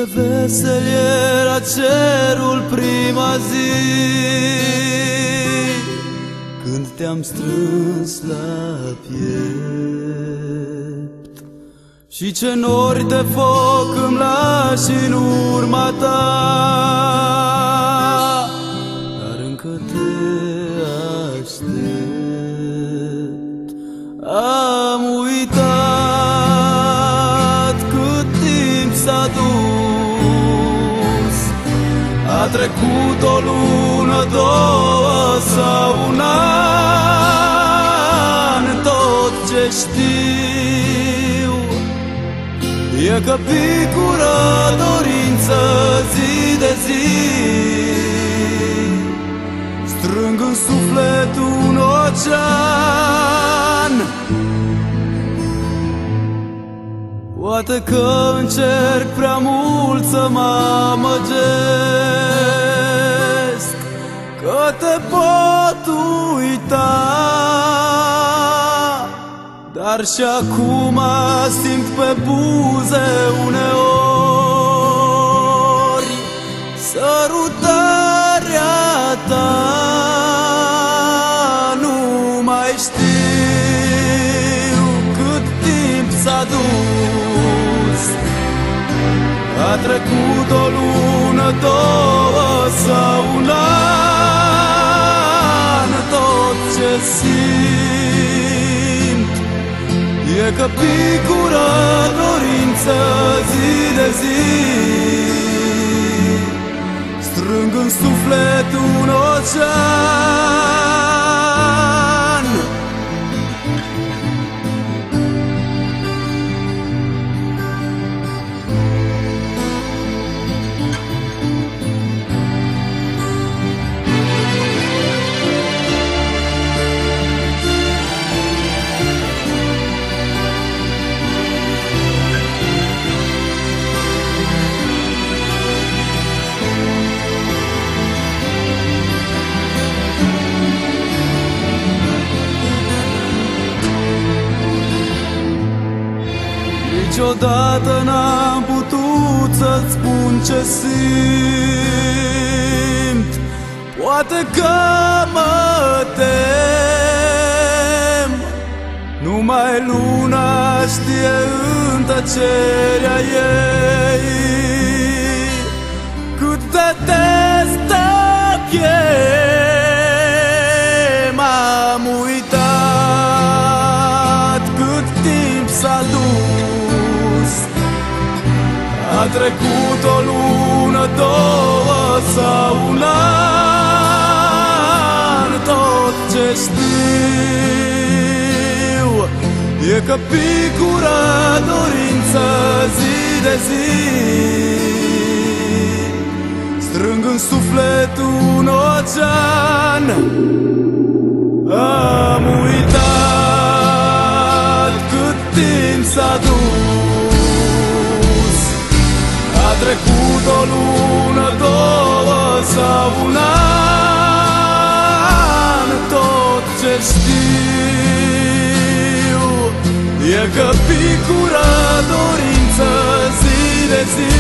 de vesel era cerul prima zi, când te-am strâns la piept. Și ce nori de foc îmi lași în urma ta, dar încă te aștept. Am uitat cât timp s-a dus, a trecut o lună, două sau un an. Tot ce știu e că picură dorință zi de zi, strâng în suflet un ocean. Poate că încerc prea mult să mă amăgesc, că te pot uita, dar și acum simt pe buze uneori sărutarea ta. Nu mai știu cât timp s-a dus, a trecut o lună, două sau un an. Tot ce simt e că picură dorință zi de zi, strâng în suflet un ocean. Niciodată n-am putut să-ți spun ce simt, poate că mă tem. Numai luna știe în tăcerea ei cât de des te chem. Am uitat cât timp s-a dus, a trecut o lună, două sau un an. Tot ce știu e că picură dorință zi de zi, strâng în suflet un ocean. Am uitat cât timp s-a dus, a trecut o lună, două sau un an. Tot ce știu e că picură dorință zi de zi,